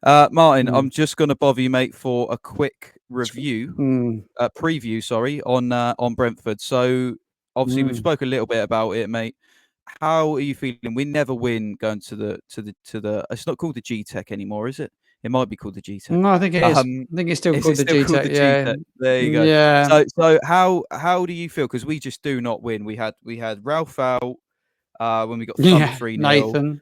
Martin, Mm. I'm just going to bother you, mate, for a quick preview, sorry, on Brentford. So obviously we've spoken a little bit about it, mate. How are you feeling? We never win going to the. It's not called the Gtech anymore, is it? It might be called the Gtech. No, I think it is. I think it's still Is called it the still called Gtech. the Yeah, Gtech? There you go. yeah, So how do you feel? Because we just do not win. We had Ralph out when we got thumped yeah. 3-0. Nathan.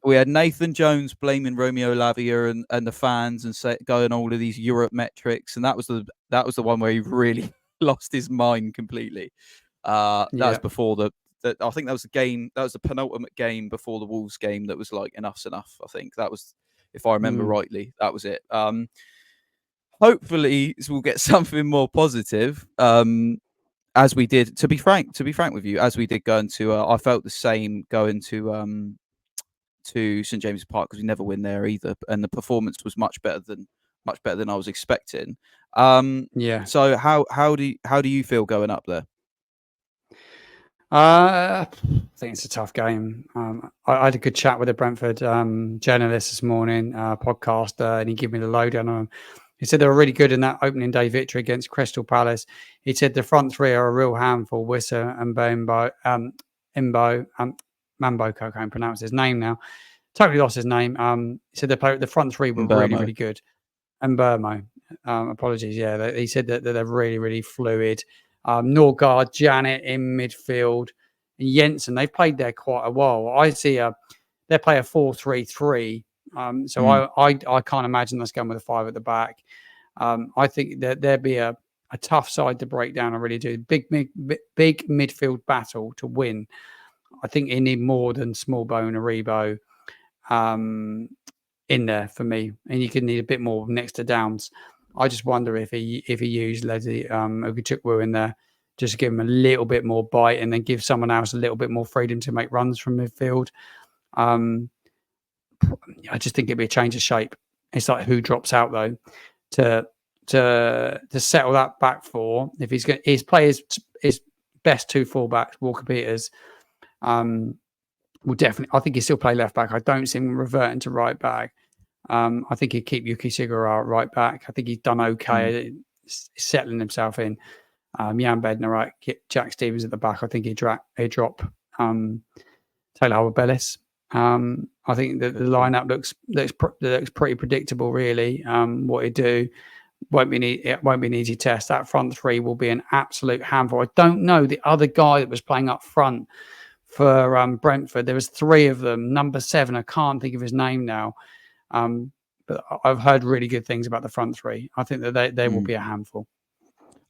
We had Nathan Jones blaming Romeo Lavia and the fans and going all of these Europe metrics, and that was the one where he really lost his mind completely. That was Yeah. before I think that was the game. That was the penultimate game before the Wolves game. That was like enough's enough. I think that was, if I remember rightly, that was it. Hopefully, we'll get something more positive. As we did, to be frank with you, as we did going to, I felt the same going to St James's Park because we never win there either, and the performance was much better than I was expecting. Yeah. So how do you feel going up there? I think it's a tough game. I had a good chat with a Brentford journalist this morning, podcaster, and he gave me the lowdown on them. He said they were really good in that opening day victory against Crystal Palace. He said the front three are a real handful. Wissa and Mambo, I can't pronounce his name now. Totally lost his name. He said the front three were really, really good. And Burmo, apologies. Yeah, he said that they're really, really fluid. Norgard, Janet in midfield, and Jensen. They've played there quite a while. I see they play a 4-3-3. So I can't imagine us going with a 5 at the back. I think that there'd be a tough side to break down. I really do. Big midfield battle to win. I think you need more than Smallbone and Aribo in there for me, and you could need a bit more next to Downs. I just wonder if he used Leslie Oguchukwu in there, just to give him a little bit more bite, and then give someone else a little bit more freedom to make runs from midfield. I just think it'd be a change of shape. It's like who drops out though to settle that back four. If he's play his best 2 fullbacks, Walker Peters, will definitely. I think he'll still play left back. I don't see him reverting to right back. I think he'd keep Yuki Sigura right back. I think he's done okay settling himself in. Jan Bednar right, Jack Stevens at the back. I think he'd drop Taylor Howard-Bellis. I think that the lineup looks pretty predictable, really. What he'd do it won't be an easy test. That front three will be an absolute handful. I don't know the other guy that was playing up front for Brentford. There was 3 of them. Number 7, I can't think of his name now. But I've heard really good things about the front 3. I think that they will be a handful.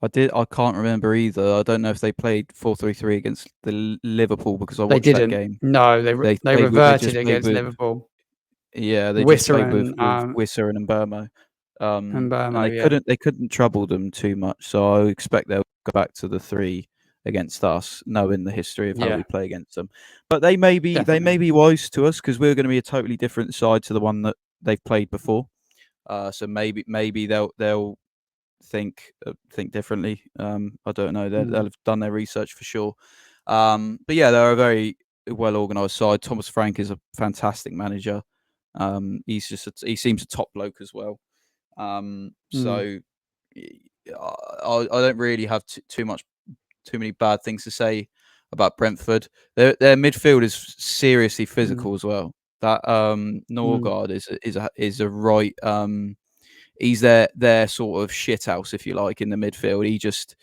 I can't remember either. I don't know if they played 4-3-3 against the Liverpool because I watched that game. No, they reverted against Liverpool. Yeah, they just played with Wissa and Burmo. And they couldn't trouble them too much. So I expect they'll go back to the 3 against us, knowing the history of how we play against them. But they may be wise to us because we're going to be a totally different side to the one that they've played before. So maybe they'll think differently. I don't know. They'll have done their research for sure. But yeah, they're a very well organised side. Thomas Frank is a fantastic manager. He seems a top bloke as well. So I don't really have too many bad things to say about Brentford. Their midfield is seriously physical as well. That Norgard is a right. He's their sort of shithouse, if you like, in the midfield.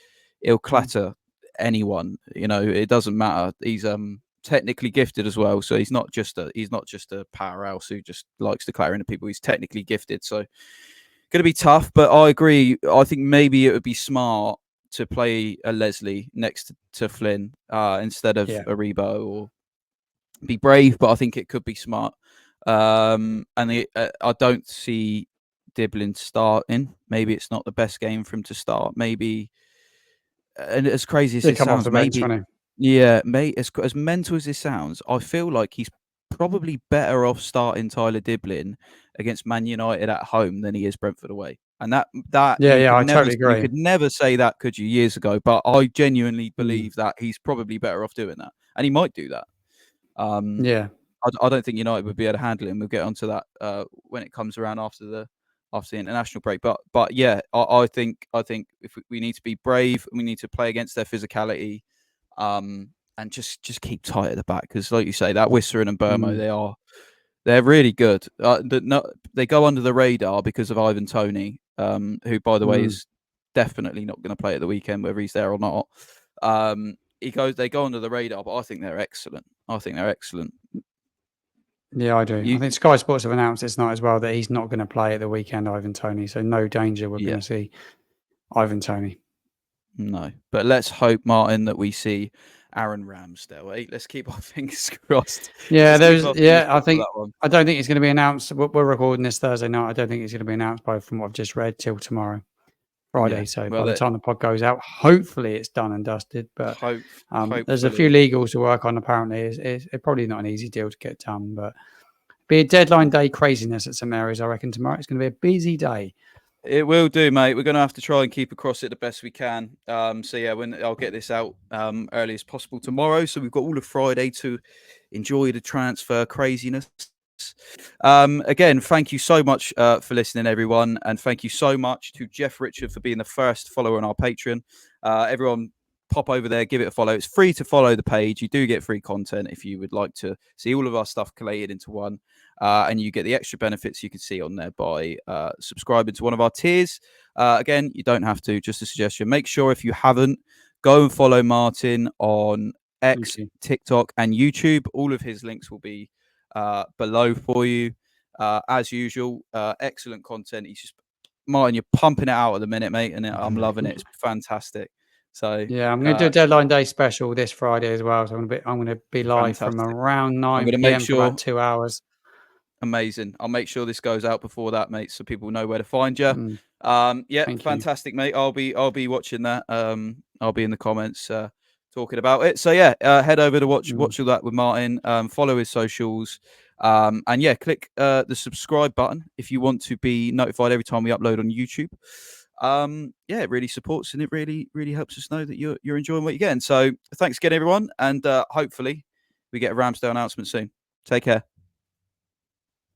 He'll clatter anyone. You know, it doesn't matter. He's technically gifted as well, so he's not just a powerhouse who just likes to clatter into people. He's technically gifted, so going to be tough. But I agree. I think maybe it would be smart to play a Leslie next to Flynn instead of Aribo, or be brave. But I think it could be smart. And I don't see Diblin starting. Maybe it's not the best game for him to start. Maybe, and as crazy as it sounds, maybe, mate. As mental as this sounds, I feel like he's probably better off starting Tyler Diblin against Man United at home than he is Brentford away. And I totally agree. You could never say that, could you, years ago? But I genuinely believe that he's probably better off doing that, and he might do that. I don't think United would be able to handle it, and we'll get onto that when it comes around after the international break. But yeah, I think if we need to be brave, we need to play against their physicality, and just keep tight at the back, because like you say, that Wissa and Mbeumo, they're really good. They go under the radar because of Ivan Toney, who, by the way, is definitely not going to play at the weekend, whether he's there or not. They go under the radar, but I think they're excellent. Yeah, I do. I think Sky Sports have announced it's not as well that he's not going to play at the weekend, Ivan Toney. So no danger we're going to see Ivan Toney. No, but let's hope, Martin, that we see Aaron Ramsdale. Let's keep our fingers crossed. Yeah, I don't think it's going to be announced. We're recording this Thursday night. I don't think it's going to be announced from what I've just read till tomorrow, Friday. Yeah. So by the time the pod goes out, hopefully it's done and dusted. But there's a few legals to work on. Apparently, it's probably not an easy deal to get done, but be a deadline day craziness at St Mary's. I reckon tomorrow it's going to be a busy day. It will do, mate. We're going to have to try and keep across it the best we can. So yeah, I'll get this out early as possible tomorrow. So we've got all of Friday to enjoy the transfer craziness. Again, thank you so much for listening, everyone, and thank you so much to Jeff Richard for being the first follower on our Patreon. Everyone, pop over there, give it a follow. It's free to follow the page. You do get free content if you would like to see all of our stuff collated into one. And you get the extra benefits you can see on there by subscribing to one of our tiers. Again, you don't have to, just a suggestion. Make sure, if you haven't, go and follow Martin on X, TikTok, and YouTube. All of his links will be below for you. As usual, excellent content. Martin, you're pumping it out at the minute, mate, and I'm loving it. It's fantastic. So yeah, I'm going to do a deadline day special this Friday as well. So I'm going to be live from around 9 p.m. for about 2 hours. Amazing. I'll make sure this goes out before that, mate, so people know where to find you. Fantastic, mate. I'll be watching that. I'll be in the comments talking about it. So yeah, head over to watch all that with Martin. Follow his socials. And yeah, click the subscribe button if you want to be notified every time we upload on YouTube. Yeah, it really supports, and it really helps us know that you're enjoying what you're getting. So thanks again, everyone, and hopefully we get a Ramsdale announcement soon. Take care.